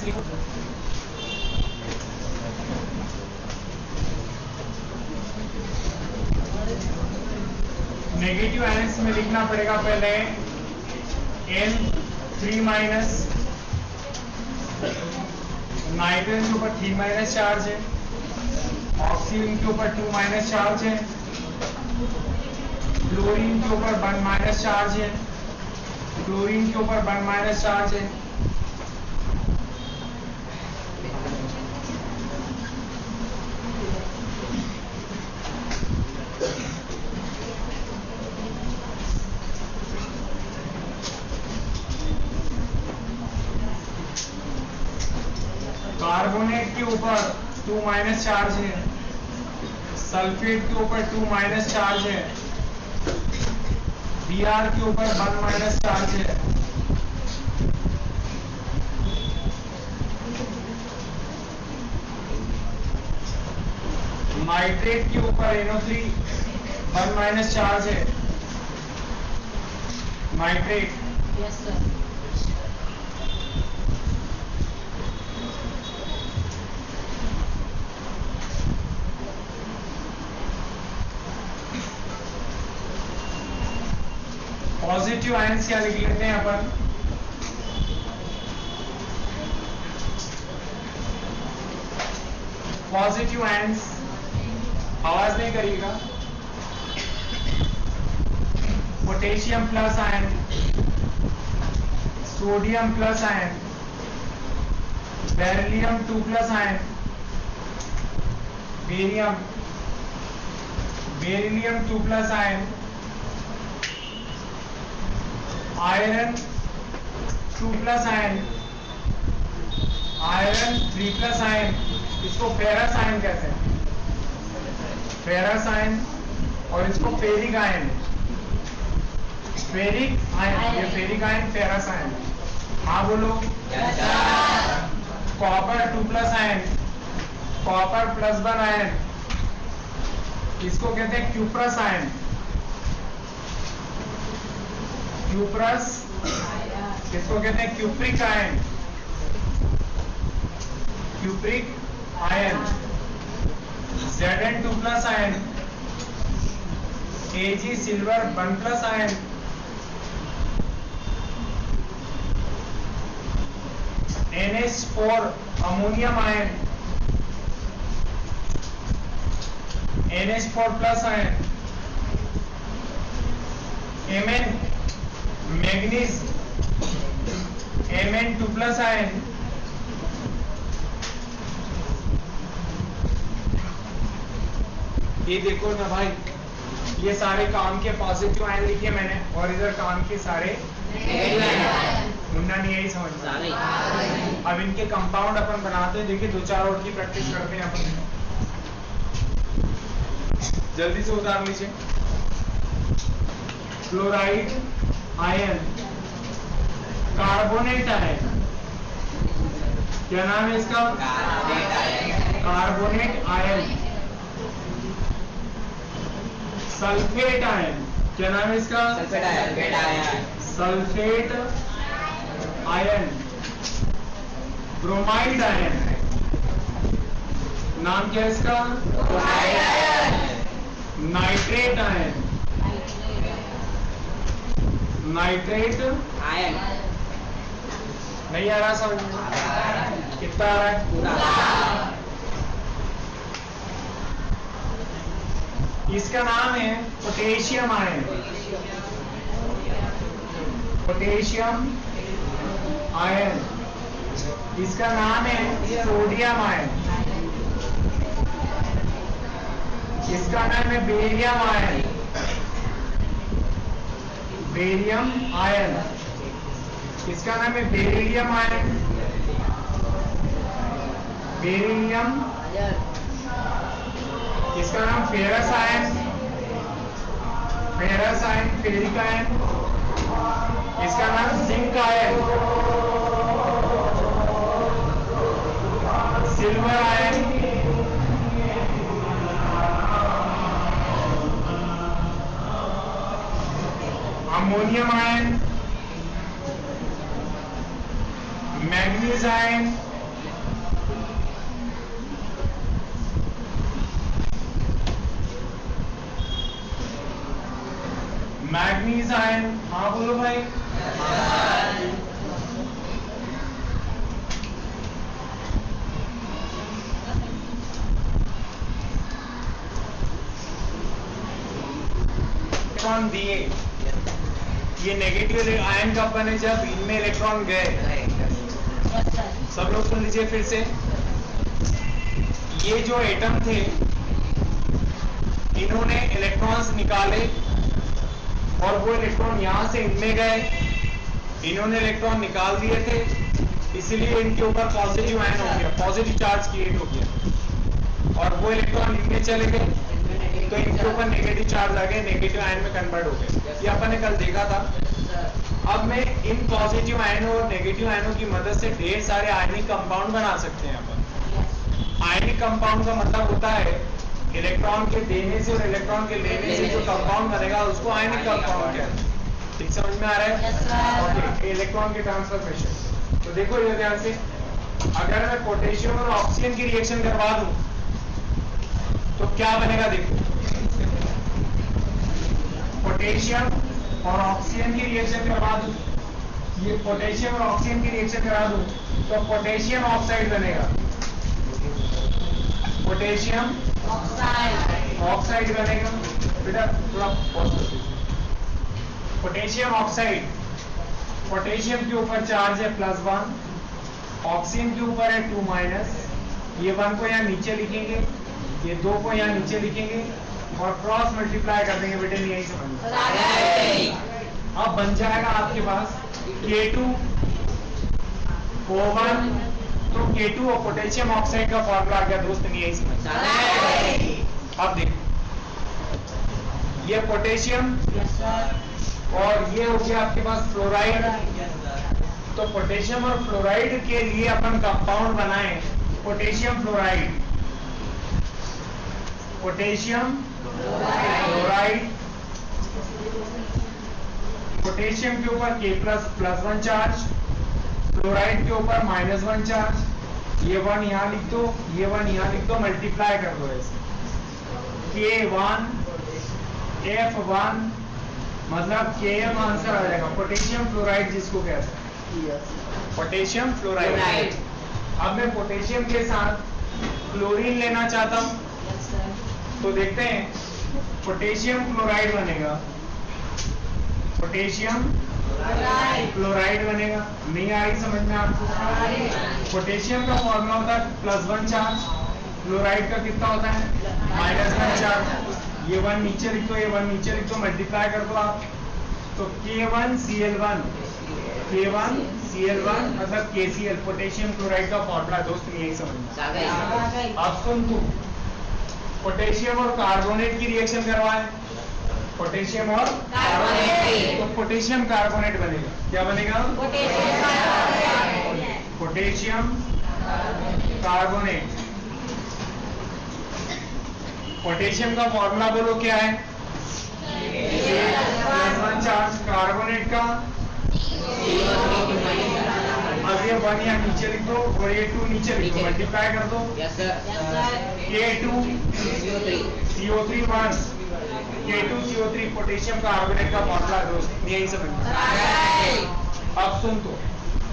Ions लिखो। Negative ions में लिखना पड़ेगा पहले N3- नाइट्रोजन के ऊपर 3- चार्ज है, ऑक्सीजन के ऊपर 2- चार्ज है, क्लोरीन के ऊपर 1- चार्ज है, क्लोरीन के ऊपर 1- चार्ज है, कार्बोनेट के ऊपर 2- चार्ज है, सल्फेट के ऊपर 2- चार्ज है, Br के ऊपर 1- चार्ज है, नाइट्रेट के ऊपर NO3 1- चार्ज है, nitrate. Yes sir. Positive ions क्या लिख लेते हैं अपन? पॉजिटिव आयंस, आवाज नहीं करिएगा। Potassium plus ion, sodium plus ion, beryllium 2+ ion, beryllium 2+ ion, iron 2+ ion, iron 3+ ion, इसको फेरस आयन कहते हैं, फेरस आयन, और इसको फेरिक आयन, फेरिक आयन, ये फेरिक आयन, फेरस आयन। हाँ बोलो। कॉपर 2+ आयन, कॉपर +1 आयन, इसको कहते हैं क्यूप्रस आयन, क्यूप्रस, इसको कहते हैं cupric ion, cupric ion, Zn 2+ ion, Ag silver 1+ ion, NH4 ammonium ion, NH4+ ion, Mn manganese Mn 2+ ion, ये देखो ना भाई, ये सारे काम के पॉजिटिव आयन लिखे मैंने, और इधर काम के सारे मुन्ना नहीं यही समझ। अब इनके कंपाउंड अपन बनाते हैं, देखिए 2-4 और की प्रैक्टिस करते हैं अपन। जल्दी से उतार लीजिए। क्लोराइड आयन, कार्बोनेट आयन, क्या नाम है इसका? Carbonate ion. सल्फेट आयन, क्या नाम है इसका? Sulphate ion. ब्रोमाइड आयन, नाम क्या है इसका? Nitrate ion, nitrate ion. नहीं आ रहा समझ में? कितना आ रहा है? पूरा। इसका नाम है पोटेशियम आयन, पोटेशियम आयन। इसका नाम है सोडियम आयन, इसका नाम है बेरियम आयन, बेरियम आयन। इसका नाम है बेरिलियम आयन, बेरिलियम। इसका नाम ferrous ion, ferrous ion, ferric ion. इसका नाम zinc ion, silver ion, ammonium ion, manganese ion, manganese ion, हाँ बोलो भाई। इलेक्ट्रॉन दिए, ये नेगेटिव आयन का बने जब इनमें इलेक्ट्रॉन गए। सब लोग सुन लीजिए फिर से, ये जो एटम थे इन्होंने इलेक्ट्रॉन्स निकाले और वो इलेक्ट्रॉन यहां से इनमें गए, इन्होंने इलेक्ट्रॉन निकाल दिए थे, इसलिए इनके ऊपर पॉजिटिव आयन हो गया, पॉजिटिव चार्ज क्रिएट हो गया, और वो इलेक्ट्रॉन इनमें चले गए तो इनके ऊपर नेगेटिव चार्ज आ गए, नेगेटिव आयन में कन्वर्ट हो गए। ये अपन ने कल देखा था। अब मैं इन पॉजिटिव आयनों और नेगेटिव आयनों की मदद से ढेर सारे आयनिक कंपाउंड बना सकते हैं अपन। आयनिक कंपाउंड का मतलब होता है इलेक्ट्रॉन के देने से और इलेक्ट्रॉन के लेने से जो कंपाउंड बनेगा उसको आयनिक कंपाउंड कहते हैं। ठीक समझ में आ रहा है? ओके, इलेक्ट्रॉन के ट्रांसफॉर्मेशन। तो देखो ये ध्यान से, अगर मैं पोटेशियम और ऑक्सीजन की रिएक्शन करवा दूं तो क्या बनेगा? देखो, पोटेशियम और ऑक्सीजन की रिएक्शन करवा दूं, ये पोटेशियम और ऑक्सीजन की रिएक्शन करा दूं तो पोटेशियम ऑक्साइड बनेगा, पोटेशियम ऑक्साइड बनेगा। बेटा थोड़ा पोटेशियम ऑक्साइड, पोटेशियम के ऊपर चार्ज है +1, ऑक्सीजन के ऊपर है 2-, ये 1 को यहाँ नीचे लिखेंगे, ये 2 को यहाँ नीचे लिखेंगे और क्रॉस मल्टीप्लाई कर देंगे। बेटे यही समझ। अब बन जाएगा आपके पास K2 O1, तो K2 और पोटेशियम ऑक्साइड का फॉर्मूला आ गया दोस्त, नहीं यही समझ। अब देखो, ये पोटेशियम और ये हो गया आपके पास फ्लोराइड, तो पोटेशियम और फ्लोराइड के लिए अपन कंपाउंड बनाए potassium fluoride, potassium fluoride, potassium के ऊपर K++1 चार्ज, फ्लोराइड के ऊपर -1 चार्ज, ये 1 यहां लिख दो, ये 1 यहां लिख दो, मल्टीप्लाई कर दो ऐसे, K1 F1 मतलब Km आंसर आ जाएगा, पोटेशियम फ्लोराइड जिसको कहते हैं, पोटेशियम फ्लोराइड। अब मैं पोटेशियम के साथ क्लोरीन लेना चाहता हूं तो देखते हैं, पोटेशियम क्लोराइड बनेगा, पोटेशियम क्लोराइड बनेगा। नहीं आ रही समझ में आपको? पोटेशियम का फॉर्मूला होता है +1 चार्ज, क्लोराइड का कितना होता है -1 चार्ज, ये 1 नीचे लिख दो, ये 1 नीचे लिख दो, मल्टीप्लाई कर दो आप, तो K1Cl1, K1Cl1 मतलब KCl, पोटेशियम क्लोराइड का फॉर्मूला दोस्त, नहीं यही समझ। अब सुन तू, पोटेशियम और कार्बोनेट की रिएक्शन करवाए, पोटेशियम और कार्बोनेट, तो पोटेशियम कार्बोनेट बनेगा, क्या बनेगा? Potassium carbonate. पोटेशियम का फॉर्मूला बोलो क्या है? +1 चार्ज, कार्बोनेट का अब ये 1 यहाँ नीचे लिख दो और ये 2 नीचे लिख दो, मल्टीप्लाई कर दो, K2 CO3 1, K2 CO3 potassium carbonate का फॉर्मूला दोस्त, यही समझ। अब सुन तो,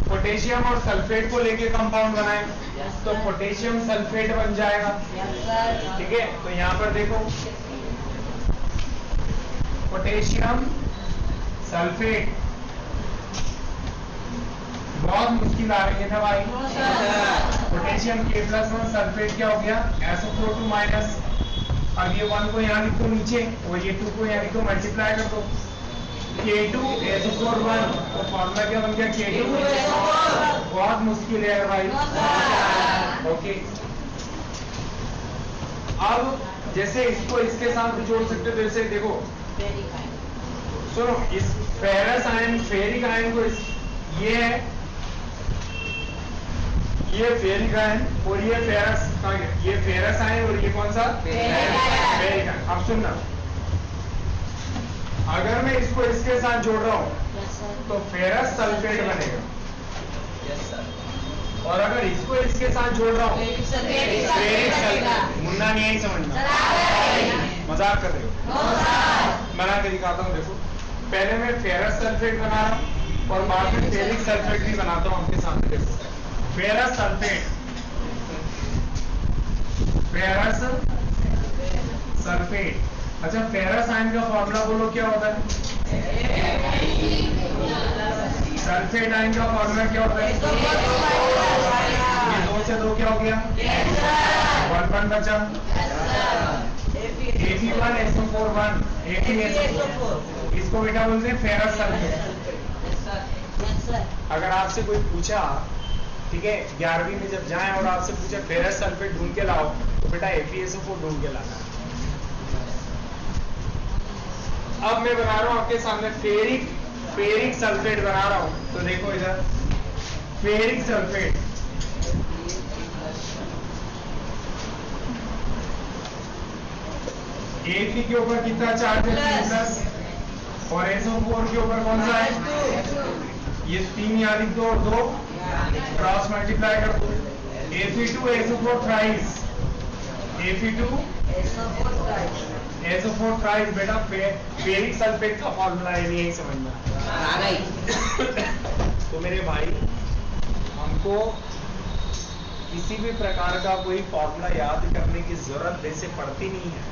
पोटेशियम और सल्फेट को लेके कंपाउंड बनाए तो पोटेशियम सल्फेट बन जाएगा, ठीक है? तो यहाँ पर देखो, पोटेशियम सल्फेट, बहुत मुश्किल आ रही है ना भाई? पोटेशियम K+1 सल्फेट क्या हो गया? SO4 -, अब ये 1 को यहाँ लिख दो नीचे और ये 2 को यहाँ लिख दो, मल्टीप्लाई कर दो, K2 SO4 1, तो फॉर्मूला क्या बन गया? K2। बहुत मुश्किल है भाई। ओके, अब जैसे इसको इसके साथ जोड़ सकते हो, जैसे देखो सुनो, इस फेरस आयन, फेरिक आयन को ये है, ये फेरिक आयन और ये फेरस, ये फेरस आयन और ये कौन सा? Ferric ion. अब सुनना, अगर मैं इसको इसके साथ जोड़ रहा हूं तो फेरस सल्फेट बनेगा, और अगर इसको इसके साथ जोड़ रहा हूं फेरिक सल्फेट। मुन्ना नहीं है समझना, मजाक कर रहे हो? बना के दिखाता हूं, देखो पहले मैं फेरस सल्फेट बना रहा हूँ और बाद में फेरिक सल्फेट भी बनाता हूँ आपके सामने। देखो फेरस सल्फेट, फेरस सल्फेट। अच्छा फेरस आयन का फॉर्मूला बोलो क्या होता है? सल्फेट आयन का फॉर्मूला क्या होता है? ये 2 से 2 क्या हो गया? 1 बचा। Fe1SO4 1 इसको बेटा बोलते हैं फेरस सल्फेट। अगर आपसे कोई पूछा, ठीक है, 11वीं में जब जाएं और आपसे पूछा फेरस सल्फेट ढूंढ के लाओ, तो बेटा FeSO4 ढूंढ के लाना है। अब मैं बना रहा हूं आपके सामने फेरिक सल्फेट बना रहा हूं। तो देखो इधर फेरिक सल्फेट, Fe के ऊपर कितना चार्ज है? प्लस। और SO4 के ऊपर कौन सा है? ये 3 यहाँ लिख दो और 2 क्रॉस मल्टीप्लाई कर दो। Fe2SO4 थ्राइस, Fe2SO4 थ्राइस बेटा फेरिक सल्फेट का फॉर्मूला है, यही समझना। तो मेरे भाई हमको किसी भी प्रकार का कोई फॉर्मूला याद करने की जरूरत वैसे पड़ती नहीं है।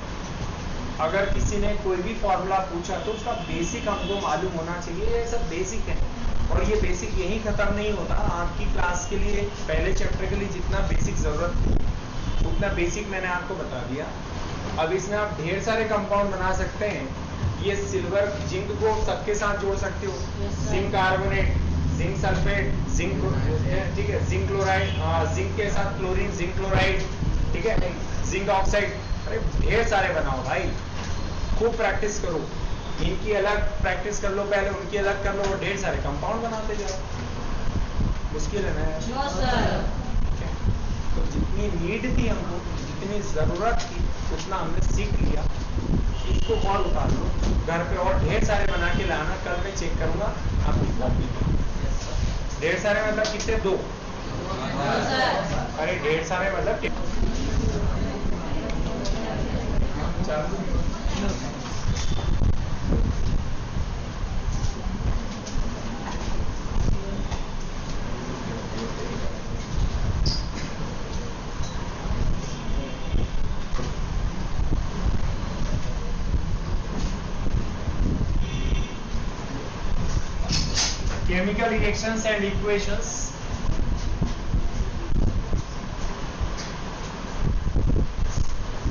अगर किसी ने कोई भी फॉर्मूला पूछा तो उसका बेसिक हमको मालूम होना चाहिए। ये सब बेसिक है और ये बेसिक यही खत्म नहीं होता। आपकी क्लास के लिए पहले चैप्टर के लिए जितना बेसिक जरूरत उतना बेसिक मैंने आपको बता दिया। अब इसमें आप ढेर सारे कंपाउंड बना सकते हैं। ये सिल्वर जिंक को सबके साथ जोड़ सकते हो, zinc carbonate, zinc sulphate, zinc, ठीक है, जिंक क्लोराइड, जिंक के साथ क्लोरीन, जिंक क्लोराइड, ठीक है, जिंक ऑक्साइड। अरे ढेर सारे बनाओ भाई, खूब प्रैक्टिस करो। इनकी अलग प्रैक्टिस कर लो, पहले उनकी अलग कर लो और ढेर सारे कंपाउंड बनाते जाओ। मुश्किल है ना? तो जितनी नीड थी हमको, जितनी जरूरत थी उतना हमने सीख लिया। इसको और उतार लो घर पे और ढेर सारे बना के लाना। कल मैं चेक करूंगा आपकी कॉपी में। ढेर सारे मतलब कितने? 2। अरे ढेर सारे मतलब chemical reactions and equations।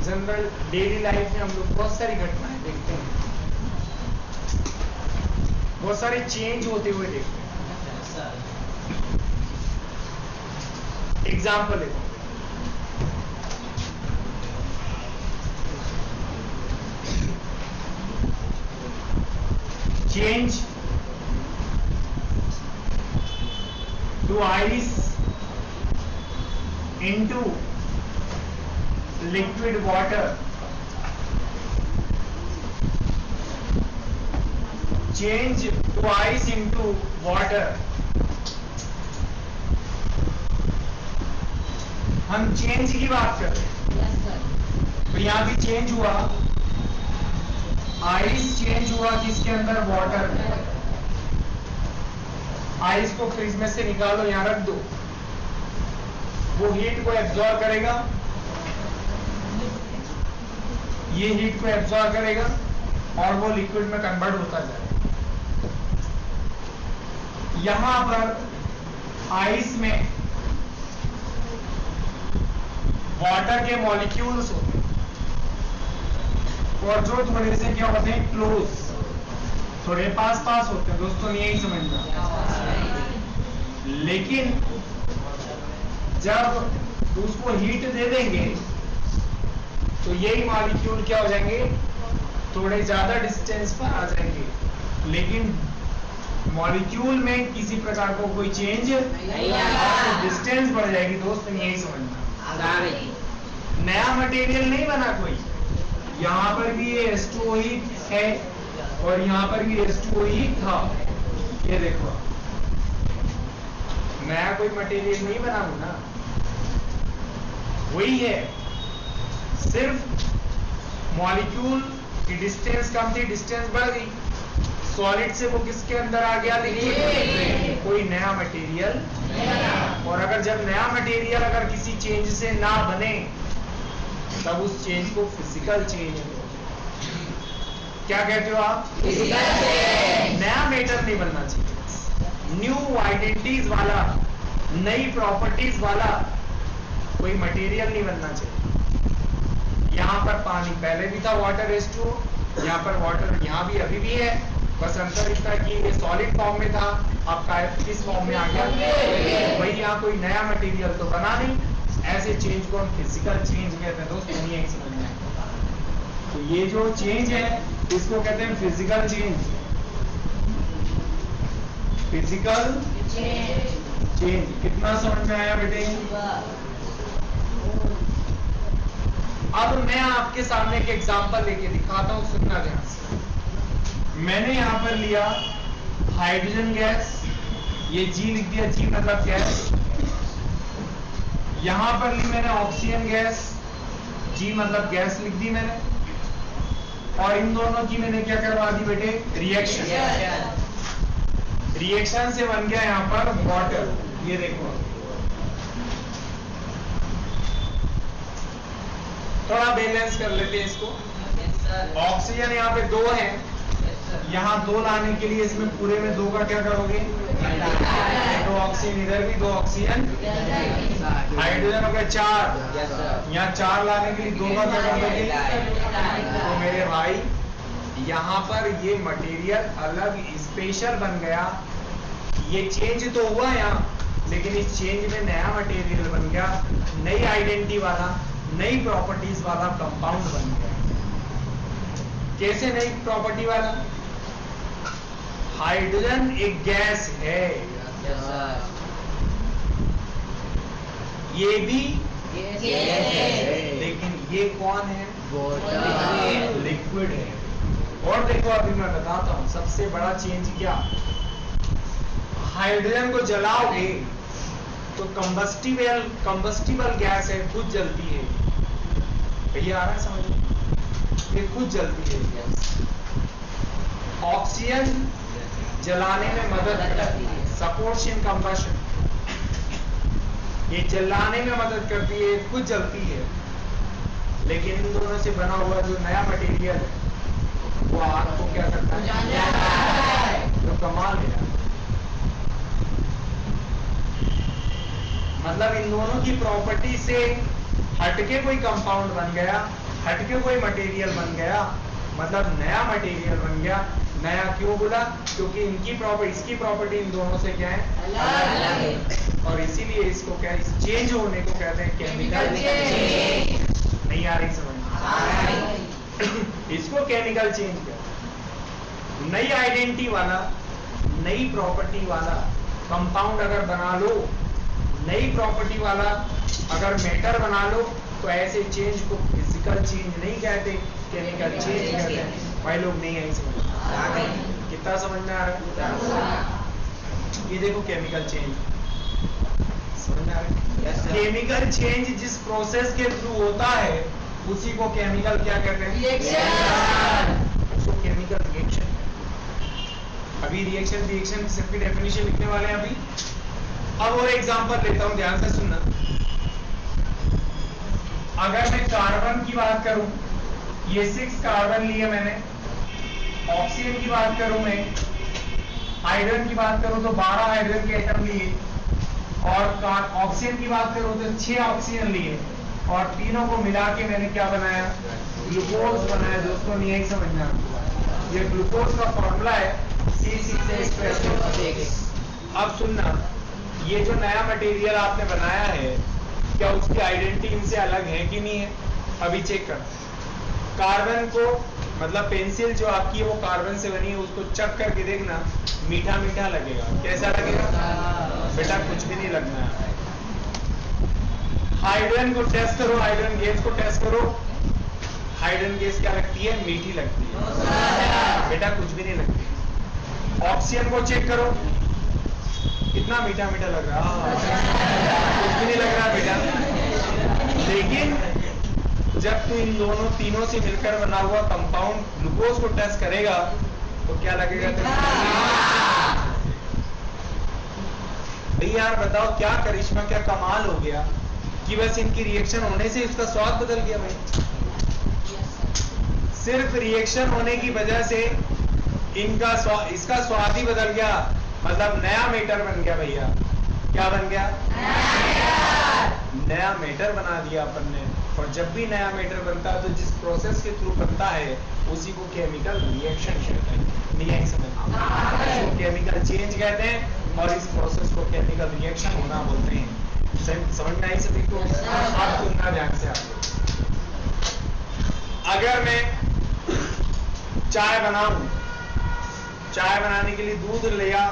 General daily life में हम लोग बहुत सारी घटनाएं देखते हैं, बहुत सारे चेंज होते हुए देखते हैं। एग्जाम्पल देखो, change to ice into liquid water, change to ice into water। हम चेंज की बात कर रहे हैं। तो यहां भी चेंज हुआ, आइस चेंज हुआ किसके अंदर? वाटर में। आइस को फ्रिज में से निकालो, यहां रख दो, वो हीट को एब्जॉर्ब करेगा, ये हीट को एब्जॉर्ब करेगा और वो लिक्विड में कन्वर्ट होता जाएगा। यहां पर आइस में वाटर के मॉलिक्यूल्स होते हैं और जो थोड़े से क्या होते हैं? क्लोज, थोड़े पास होते हैं। दोस्तों यही समझना। लेकिन जब उसको हीट दे देंगे तो यही मॉलिक्यूल क्या हो जाएंगे? थोड़े ज्यादा डिस्टेंस पर आ जाएंगे, लेकिन मॉलिक्यूल में किसी प्रकार को कोई चेंज नहीं आएगा, डिस्टेंस बढ़ जाएगी। दोस्त यही समझना। नया मटेरियल नहीं बना कोई। यहां पर भी ये H2O ही है और यहां पर भी H2O ही था। ये देखो, नया कोई मटेरियल नहीं बना हूं ना, वही है। सिर्फ मॉलिक्यूल की डिस्टेंस कम थी, डिस्टेंस बढ़ गई। सॉलिड से वो किसके अंदर आ गया, लिक्विड। कोई नया मटेरियल। और अगर जब नया मटेरियल अगर किसी चेंज से ना बने तब उस चेंज को फिजिकल चेंज। क्या कहते हो आप, फिजिकल चेंज। नया मैटर नहीं बनना चाहिए, न्यू आइडेंटिटीज वाला, नई प्रॉपर्टीज वाला कोई मटेरियल नहीं बनना चाहिए। यहाँ पर पानी पहले भी था, वाटर H2O, यहाँ पर वाटर यहाँ भी अभी भी है, बस अंतर इतना कि ये सॉलिड फॉर्म में था, आपका किस फॉर्म में आ गया, वही। यहाँ कोई नया मटेरियल तो बना नहीं। ऐसे चेंज को हम फिजिकल चेंज कहते हैं दोस्तों, यही समझना है। तो ये जो चेंज है इसको कहते हैं फिजिकल चेंज। फिजिकल चेंज कितना समझ में आया बेटे? अब मैं आपके सामने एक एग्जांपल लेके दिखाता हूं, सुनना ध्यान से। मैंने यहां पर लिया हाइड्रोजन गैस, ये जी लिख दिया, जी मतलब गैस। यहां पर ली मैंने ऑक्सीजन गैस, जी मतलब गैस लिख दी मैंने। और इन दोनों की मैंने क्या करवा दी बेटे, रिएक्शन। रिएक्शन से बन गया यहां पर वाटर। ये देखो, थोड़ा बैलेंस कर लेते हैं इसको। ऑक्सीजन यहाँ पे 2 है, यहाँ 2 लाने के लिए इसमें पूरे में 2 का क्या करोगे, 2 ऑक्सीजन इधर भी, 2 ऑक्सीजन। हाइड्रोजन हो गया 4, यहाँ 4 लाने के लिए 2 का क्या करोगे। तो मेरे भाई यहाँ पर ये मटेरियल अलग स्पेशल बन गया। ये चेंज तो हुआ यहाँ, लेकिन इस चेंज में नया मटेरियल बन गया, नई आइडेंटिटी वाला, नई प्रॉपर्टीज वाला कंपाउंड बन गया। कैसे नई प्रॉपर्टी वाला? हाइड्रोजन एक गैस है, ये भी गैस है, लेकिन ये कौन है, लिक्विड है। और देखो अभी मैं बताता हूं सबसे बड़ा चेंज क्या। हाइड्रोजन को जलाओगे तो कंबस्टिबल गैस है, खुद जलती है। भैया आ रहा है समझ? ये खुद जलती है गैस। ऑक्सीजन जलाने में मदद करती है, सपोर्ट्स इन कंबशन। ये जलाने में मदद करती है, खुद जलती है। लेकिन इन दोनों से बना हुआ जो नया मटेरियल है वो आग को क्या करता है, तो कमाल है। मतलब इन दोनों की प्रॉपर्टी से हटके कोई कंपाउंड बन गया, हटके कोई मटेरियल बन गया, मतलब नया मटेरियल बन गया। नया क्यों बोला? क्योंकि इनकी प्रॉपर्टी, इसकी प्रॉपर्टी इन दोनों से क्या है, अलग है। और इसीलिए इसको क्या, इस चेंज होने को कहते हैं केमिकल चेंज। नहीं आ रही समझ? इसको केमिकल चेंज कहते हैं। नई आइडेंटिटी वाला, नई प्रॉपर्टी वाला कंपाउंड अगर बना लो, नई प्रॉपर्टी वाला अगर मैटर बना लो, तो ऐसे चेंज को फिजिकल चेंज नहीं कहते, केमिकल चेंज कहते हैं। भाई लोग नहीं आई समझ? कितना समझ में आ रहा है? ये देखो केमिकल चेंज, समझ में आ रहा है? केमिकल चेंज जिस प्रोसेस के थ्रू होता है उसी को केमिकल क्या कहते हैं, रिएक्शन। उसको केमिकल रिएक्शन। अभी रिएक्शन की सबकी डेफिनेशन लिखने वाले हैं अभी। अब और एग्जांपल लेता हूं, ध्यान से सुनना। अगर मैं कार्बन की बात करूं, ये 6 कार्बन लिए मैंने। ऑक्सीजन की बात करूं मैं, हाइड्रोजन की बात करूं तो 12 हाइड्रोजन के एटम लिए। और ऑक्सीजन की बात करूं तो 6 ऑक्सीजन लिए। और तीनों को मिला के मैंने क्या बनाया, ग्लूकोज बनाया। दोस्तों नहीं यही समझना, ये ग्लूकोज का फॉर्मूला है C6H12O6। अब सुनना, ये जो नया मटेरियल आपने बनाया है, क्या उसकी आइडेंटिटी इनसे अलग है कि नहीं है? अभी चेक कर। कार्बन को, मतलब पेंसिल जो आपकी है वो कार्बन से बनी है, उसको चक करके देखना, मीठा मीठा लगेगा। कैसा लगेगा बेटा? कुछ भी नहीं लगना है। हाइड्रोजन को टेस्ट करो, हाइड्रोजन गैस को टेस्ट करो। हाइड्रोजन गैस क्या लगती है? मीठी लगती है बेटा, कुछ भी नहीं लगती। ऑक्सीजन को चेक करो, कितना मीठा मीठा लग रहा है, कुछ भी नहीं लग रहा बेटा। लेकिन जब तू इन दोनों तीनों से मिलकर बना हुआ कंपाउंड ग्लूकोज को टेस्ट करेगा तो क्या लगेगा? भाई यार बताओ क्या करिश्मा, क्या कमाल हो गया कि बस इनकी रिएक्शन होने से इसका स्वाद बदल गया भाई। सिर्फ रिएक्शन होने की वजह से इसका स्वाद ही बदल गया, मतलब नया मेटर बन गया भैया। क्या बन गया? नया मेटर बना दिया अपन ने। और जब भी नया मेटर बनता है तो जिस प्रोसेस के थ्रू बनता है उसी को केमिकल रिएक्शन कहते हैं। नहीं है समझ? इसको केमिकल चेंज कहते हैं और इस प्रोसेस को केमिकल रिएक्शन होना बोलते हैं। समझ में आई सभी को? आप सुनना ध्यान से। आप अगर मैं चाय बनाऊं, चाय बनाने के लिए दूध लिया,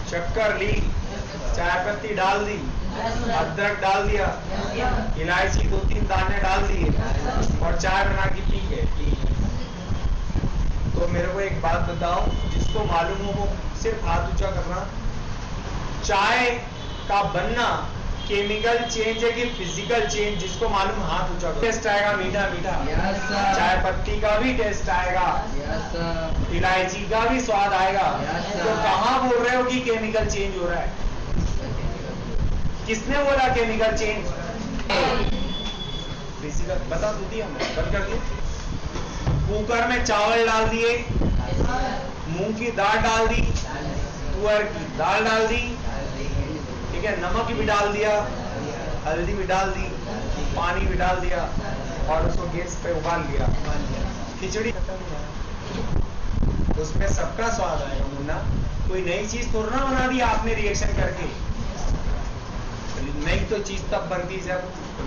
शक्कर ली, चाय पत्ती डाल दी, अदरक डाल दिया, इलायची 2-3 दाने डाल दिए और चाय बना के पी गए। तो मेरे को एक बात बताओ, जिसको मालूम हो वो सिर्फ हाथ ऊंचा करना। चाय का बनना केमिकल चेंज है कि फिजिकल चेंज? जिसको मालूम हाथ ऊंचा करो। टेस्ट आएगा मीठा मीठा। चाय पत्ती का भी टेस्ट आएगा, इलायची का भी स्वाद आएगा। तो कहाँ बोल रहे हो कि केमिकल चेंज हो रहा है? किसने बोला केमिकल चेंज? फिजिकल बता दो दी हमने, बंद कर दिए। कुकर में चावल डाल दिए, मूंग की दाल डाल दी, तुअर की दाल डाल दी, ठीक है, नमक भी डाल दिया, हल्दी भी डाल दी, पानी भी डाल दिया और उसको गैस पे उबाल लिया। खिचड़ी उसमें सबका स्वाद आएगा मुन्ना। कोई नई चीज थोड़ा ना बना दी आपने रिएक्शन करके। नई तो चीज तब बनती जब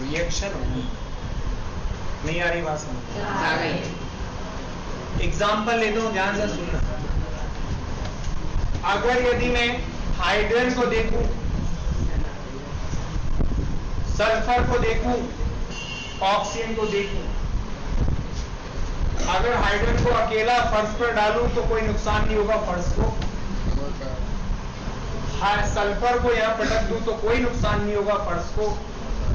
रिएक्शन होगी। नहीं आ रही बात समझ? एग्जाम्पल लेता हूं, ध्यान से सुनना। अगर यदि मैं हाइड्रोजन को देखूं, सल्फर को देखूं, ऑक्सीजन को देखूं, अगर हाइड्रोजन को अकेला फर्श पर डालूं तो कोई नुकसान नहीं होगा फर्श को। सल्फर को यहां पटक दूं तो कोई नुकसान नहीं होगा फर्श को।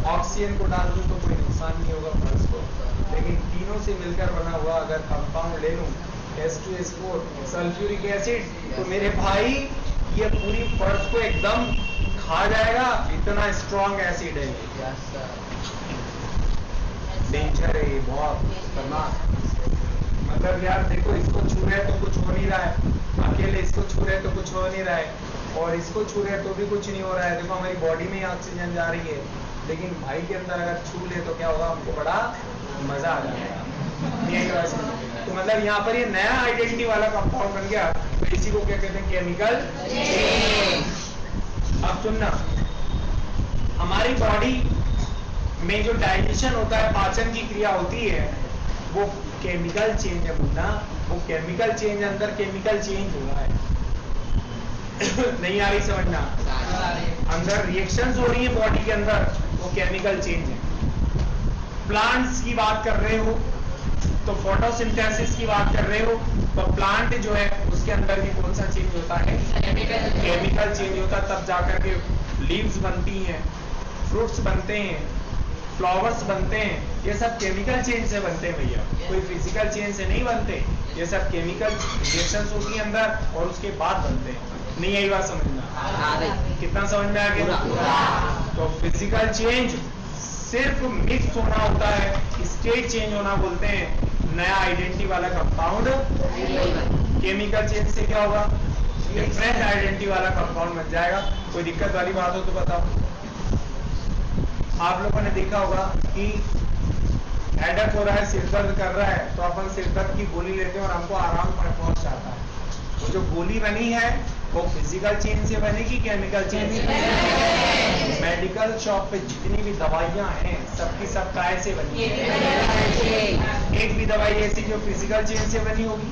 ऑक्सीजन को डाल दूं तो कोई नुकसान नहीं होगा फर्श को। लेकिन तीनों से मिलकर बना हुआ अगर कंपाउंड ले लूं H2S4 सल्फ्यूरिक एसिड, तो मेरे भाई ये पूरी फर्श को एकदम खा जाएगा। इतना स्ट्रॉन्ग एसिड है, डेंजर है, बहुत खतरनाक। मतलब यार देखो, इसको छू रहे तो कुछ हो नहीं रहा है, अकेले इसको छू रहे तो कुछ हो नहीं रहा है, और इसको छू रहे तो भी कुछ नहीं हो रहा है। देखो हमारी बॉडी में ऑक्सीजन जा रही है, लेकिन भाई के अंदर अगर छू ले तो क्या होगा? हमको बड़ा मजा आ जाएगा। तो मतलब यहाँ पर ये नया आइडेंटिटी वाला कंपाउंड बन गया, तो इसी को क्या कहते हैं? Chemical change. अब सुनना, हमारी बॉडी में जो डाइजेशन होता है, पाचन की क्रिया होती है, वो केमिकल चेंज है मुन्ना। वो केमिकल चेंज, अंदर केमिकल चेंज हो रहा है। नहीं आ रही समझना? अंदर रिएक्शंस हो रही है बॉडी के अंदर, वो केमिकल चेंज है। प्लांट्स की बात कर रहे हो तो फोटोसिंथेसिस की बात कर रहे हो, तो प्लांट जो है उसके अंदर भी कौन सा चेंज होता है? केमिकल चेंज होता है। तब जाकर के लीव्स बनती हैं, फ्रूट्स बनते हैं, फ्लावर्स बनते हैं। ये सब केमिकल चेंज से बनते हैं भैया, कोई फिजिकल चेंज से नहीं बनते। ये सब केमिकल रिएक्शंस होती है अंदर और उसके बाद बनते हैं। नहीं आई बात समझना? कितना समझ में आ गया? तो फिजिकल चेंज सिर्फ मिक्स होना होता है, स्टेट चेंज होना बोलते हैं। नया आइडेंटिटी वाला कंपाउंड। केमिकल चेंज से क्या होगा? डिफरेंट आइडेंटिटी वाला कंपाउंड बन जाएगा। कोई दिक्कत वाली बात हो तो बताओ। आप लोगों ने देखा होगा कि हेडेक हो रहा है, सिर दर्द कर रहा है, तो अपन सिर दर्द की गोली लेते हैं और हमको आराम पहुंच जाता है। वो जो गोली बनी है वो फिजिकल चेंज से बनेगी, केमिकल चेंज से? मेडिकल शॉप पे जितनी भी दवाइयां हैं सबकी सब काय से बनी है? एक भी दवाई ऐसी जो फिजिकल चेंज से बनी होगी?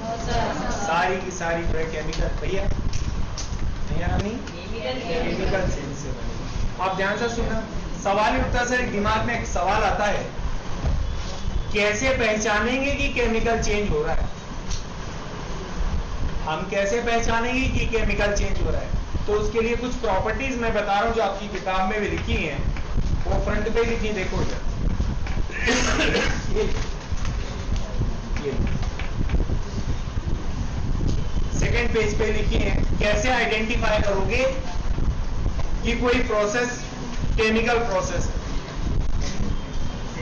सारी की सारी जो है केमिकल। भैया नहीं, केमिकल चेंज से बनी। आप ध्यान से सुनना, सवाल उठता सर दिमाग में एक सवाल आता है, कैसे पहचानेंगे कि केमिकल चेंज हो रहा है? हम कैसे पहचानेंगे कि केमिकल चेंज हो रहा है? तो उसके लिए कुछ प्रॉपर्टीज मैं बता रहा हूं जो आपकी किताब में भी लिखी हैं, वो फ्रंट पे लिखी, देखो सेकेंड पेज पे लिखी है, कैसे आइडेंटिफाई करोगे कि कोई प्रोसेस केमिकल प्रोसेस है।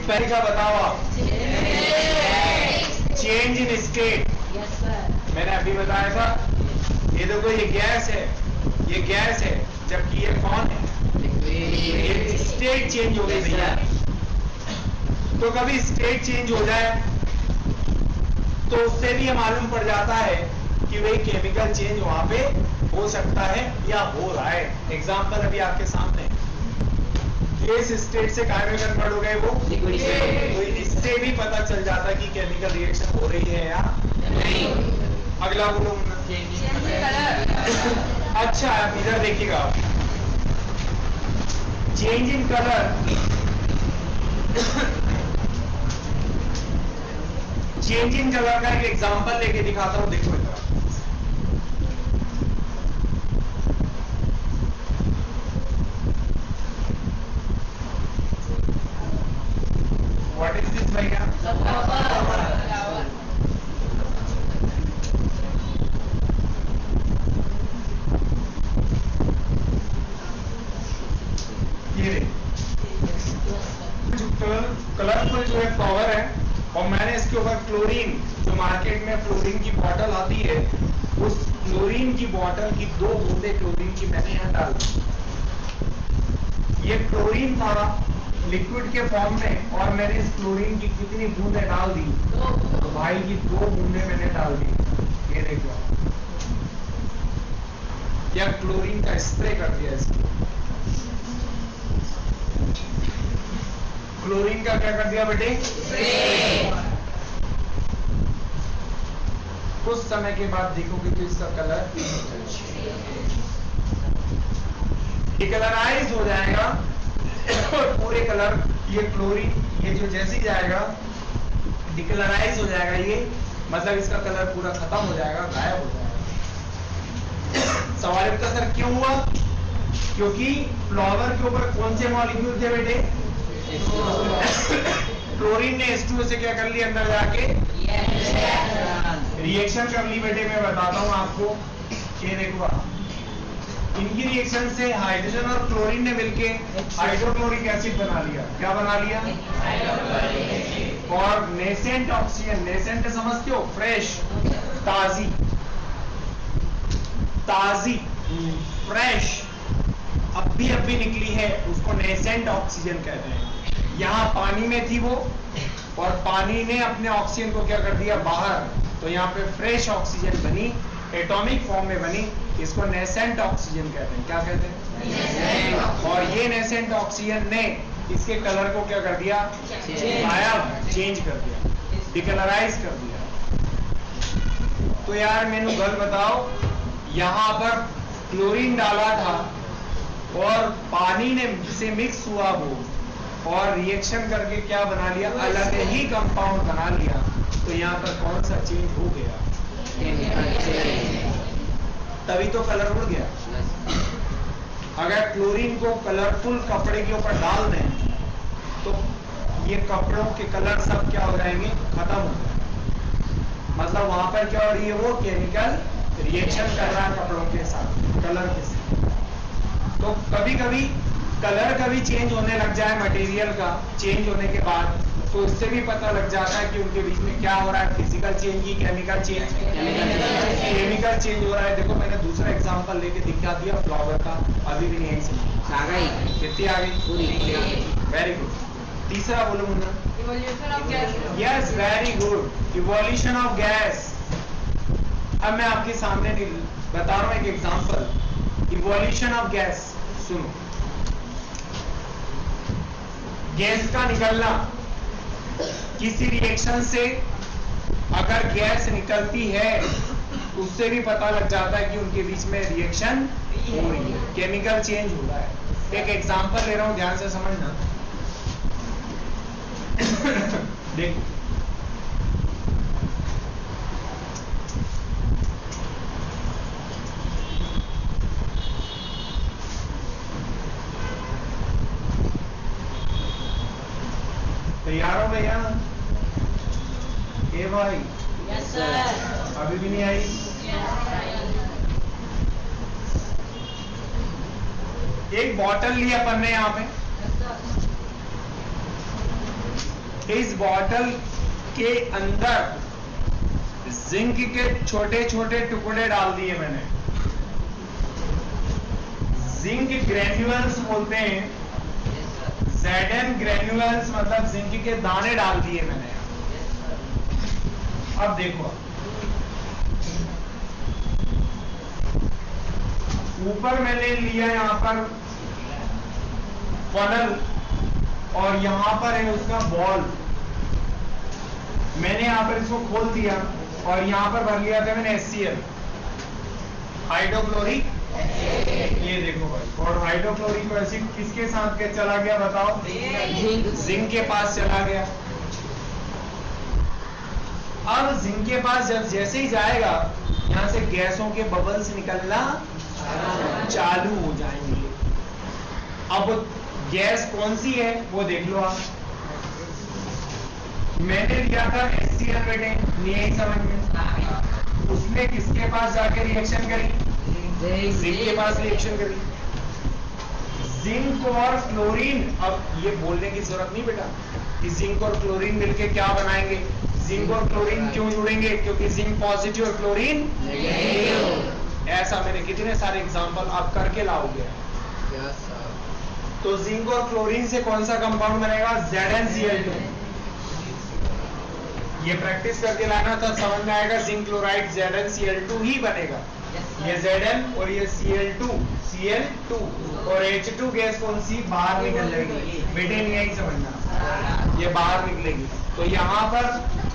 पहले का बताओ आप, चेंज इन स्टेट। मैंने अभी बताया था, ये देखो ये गैस है, ये गैस है, जबकि ये कौन है, ये स्टेट चेंज हो गई भैया। तो कभी स्टेट चेंज हो जाए तो उससे भी ये मालूम पड़ जाता है कि वही केमिकल चेंज वहां पे हो सकता है या हो रहा है। एग्जाम्पल अभी आपके सामने, इस स्टेट से काय में कन्वर्ट हो गए वो लिक्विड स्टेट, तो इससे भी पता चल जाता है कि केमिकल रिएक्शन हो रही है या नहीं। अगला बोलो। अच्छा इधर देखिएगा, change in colour, change in colour का एक एग्जांपल लेके दिखाता हूं, देखो इधर। व्हाट इज दिस भैया? ये कलरफुल जो है फ्लावर है, और मैंने इसके ऊपर क्लोरीन, जो मार्केट में क्लोरीन की बोतल आती है, उस क्लोरीन की बोतल की 2 बूंदे क्लोरीन की मैंने यहाँ डाल दी। ये क्लोरीन था लिक्विड के फॉर्म में, और मैंने इस क्लोरीन की कितनी बूंदे डाल दी, तो भाई की 2 बूंदे मैंने डाल दी। ये देखो, क्या क्लोरीन का स्प्रे कर दिया इसको, क्लोरीन का क्या कर दिया बेटे, कुछ समय के बाद देखोगे तो इसका कलर डिकलराइज हो जाएगा, और पूरे कलर, ये क्लोरीन, ये जो जैसे ही जाएगा डिकलराइज हो जाएगा, ये मतलब इसका कलर पूरा खत्म हो जाएगा, गायब हो जाएगा। सवाल का सर क्यों हुआ? क्योंकि फ्लावर के ऊपर कौन से मॉलिक्यूल थे बेटे? क्लोरीन ने H2O से क्या कर लिया, अंदर जाके रिएक्शन कर ली बेटे। मैं बताता हूं आपको, ये देखो इनकी रिएक्शन से हाइड्रोजन और क्लोरीन ने मिलके हाइड्रोक्लोरिक एसिड बना लिया। क्या बना लिया? और नेसेंट ऑक्सीजन, नेसेंट समझते हो, फ्रेश, ताजी, ताजी फ्रेश, अभी निकली है, उसको नेसेंट ऑक्सीजन कहते हैं। यहाँ पानी में थी वो, और पानी ने अपने ऑक्सीजन को क्या कर दिया, बाहर, तो यहाँ पे फ्रेश ऑक्सीजन बनी, एटॉमिक फॉर्म में बनी, इसको नेसेंट ऑक्सीजन कहते हैं। क्या कहते हैं? और ये नेसेंट ऑक्सीजन ने इसके कलर को क्या कर दिया, गायब, चेंज कर दिया, डिकलराइज कर दिया। तो यार मैंने गल बताओ, यहाँ पर क्लोरीन डाला था और पानी ने से मिक्स हुआ वो, और रिएक्शन करके क्या बना लिया, अलग ही कंपाउंड बना लिया। तो यहाँ पर कौन सा चेंज हो गया, तभी तो कलर उड़ गया। अगर क्लोरीन को कलरफुल कपड़े के ऊपर डाल दें तो ये कपड़ों के कलर सब क्या हो जाएंगे, खत्म हो जाएंगे। मतलब वहां पर क्या हो रही है, वो केमिकल रिएक्शन कर रहा है कपड़ों के साथ, कलर के साथ। तो कभी कभी कलर का भी चेंज होने लग जाए, मटेरियल का चेंज होने के बाद, तो उससे भी पता लग जाता है कि उनके बीच में क्या हो रहा है, फिजिकल चेंज की केमिकल चेंज, केमिकल चेंज हो रहा है। देखो मैंने दूसरा एग्जांपल लेके दिखा दिया फ्लावर का, अभी भी नहीं समझ कितनी आ गई, वेरी गुड। तीसरा बोलो Munna, evolution of gas. Yes very good, evolution of gas. अब मैं आपके सामने बता रहा हूं एक एग्जांपल, इवोल्यूशन ऑफ गैस। सुनो, गैस का निकलना, किसी रिएक्शन से अगर गैस निकलती है उससे भी पता लग जाता है कि उनके बीच में रिएक्शन हो रही है, केमिकल चेंज हो रहा है। एक एग्जांपल ले रहा हूं, ध्यान से समझना। देखो तैयार हो भैया? ए भाई, यस सर। अभी भी नहीं आई? एक बॉटल ली अपन ने यहाँ पे, इस बॉटल के अंदर जिंक के छोटे छोटे टुकड़े डाल दिए मैंने, जिंक ग्रेन्यूल्स बोलते हैं, Zn ग्रेन्यूल्स मतलब जिंक के दाने डाल दिए मैंने। अब देखो, ऊपर मैंने लिया यहाँ पर फनल और यहाँ पर है उसका बॉल, मैंने यहाँ पर इसको खोल दिया और यहाँ पर भर लिया था मैंने HCl, हाइड्रोक्लोरिक, ये देखो भाई, और हाइड्रोक्लोरिक एसिड किसके साथ के चला गया बताओ? जिंक के पास चला गया। अब जिंक के पास जब जैसे ही जाएगा, यहाँ से गैसों के बबल्स निकलना चालू हो जाएंगे। अब गैस कौन सी है वो देख लो आप, मैंने लिया था HCl बेटे, नहीं आई समझ में? उसने किसके पास जाके रिएक्शन करी? जिंक के पास रिएक्शन करी। जिंक और क्लोरीन, अब ये बोलने की जरूरत नहीं बेटा कि जिंक और क्लोरीन मिलके क्या बनाएंगे। जिंक और क्लोरीन क्यों जुड़ेंगे? क्योंकि जिंक पॉजिटिव और क्लोरीन नेगेटिव। ऐसा मैंने कितने सारे एग्जांपल आप करके लाओगे। तो जिंक और क्लोरीन से कौन सा कंपाउंड बनेगा? ZnCl2। ये प्रैक्टिस करके लाना था, समझ में आएगा। जिंक क्लोराइड ZnCl2 ही बनेगा। ये Zn और ये Cl2 और H2 गैस कौन सी बाहर निकल जाएगी बेटे, नहीं आई समझना, ये बाहर निकलेगी। तो यहाँ पर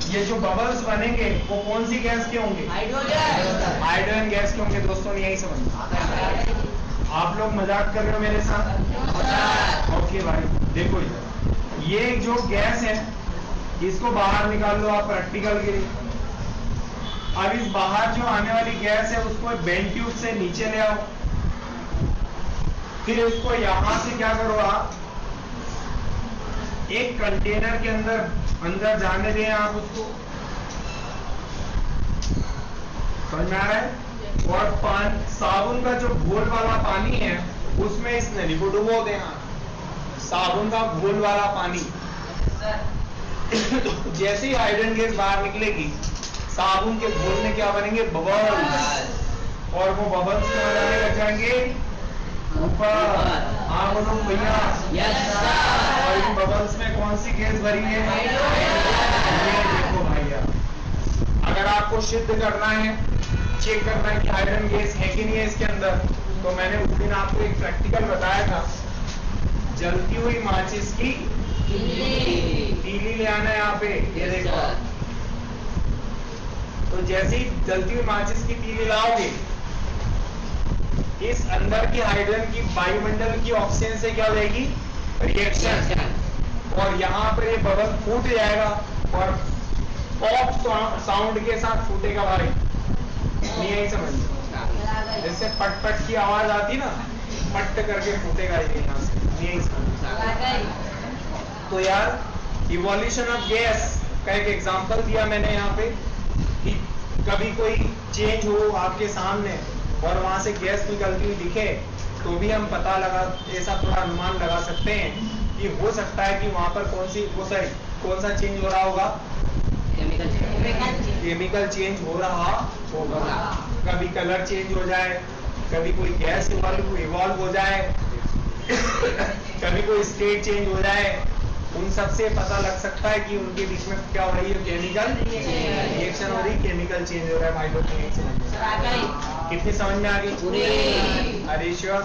ये जो बबल्स बनेंगे वो कौन सी गैस के होंगे? हाइड्रोजन गैस के होंगे। दोस्तों नहीं आई समझना? आप लोग मजाक कर रहे हो मेरे साथ? ओके भाई, देखो ये जो गैस है इसको बाहर निकाल लो आप प्रैक्टिकल के लिए। अब इस बाहर जो आने वाली गैस है उसको बेंड ट्यूब से नीचे ले आओ, फिर इसको यहां से क्या करो आप, एक कंटेनर के अंदर जाने दें आप उसको, समझ में आ रहा है? और साबुन का जो घोल वाला पानी है उसमें इस नली को डुबो दें आप, साबुन का घोल वाला पानी। जैसे ही हाइड्रोजन गैस बाहर निकलेगी, साबुन के घोल में क्या बनेंगे? बबल्स, और वो बबल्स कहाँ जाने लग जाएंगे? ऊपर। हाँ बोलो भैया। और इन बबल्स में कौन सी गैस भरी है? ये देखो भैया, अगर आपको सिद्ध करना है, चेक करना है कि हाइड्रोजन गैस है कि नहीं है इसके अंदर, तो मैंने उस दिन आपको एक प्रैक्टिकल बताया था, जलती हुई माचिस की तीली ले आना है यहाँ पे, ये देखो। तो जैसे ही जलती हुई माचिस की तीली लाओगे, इस अंदर की हाइड्रोजन की वायुमंडल की ऑक्सीजन से क्या हो जाएगी? रिएक्शन, और यहाँ पर ये बबल फूट जाएगा और पॉप साउंड के साथ फूटेगा भाई। नहीं यही समझ, जैसे पट पट की आवाज आती ना, पट करके फूटेगा ये यहाँ से। नहीं यही समझ। तो यार इवोल्यूशन ऑफ गैस का एक एग्जांपल दिया मैंने यहाँ पे कि कभी कोई चेंज हो आपके सामने और वहां से गैस निकलती हुई दिखे, तो भी हम पता लगा, ऐसा थोड़ा अनुमान लगा सकते हैं कि हो सकता है कि वहां पर कौन सा चेंज हो रहा होगा? केमिकल चेंज हो रहा होगा। कभी कलर चेंज हो जाए, कभी कोई गैस इवॉल्व हो जाए, कभी कोई स्टेट चेंज हो जाए। उन सबसे पता लग सकता है कि उनके बीच में क्या हो रही है? केमिकल रिएक्शन हो रही, केमिकल चेंज हो रहा है। माइक्रो कितनी समझ में आ गई? अरे श्योर?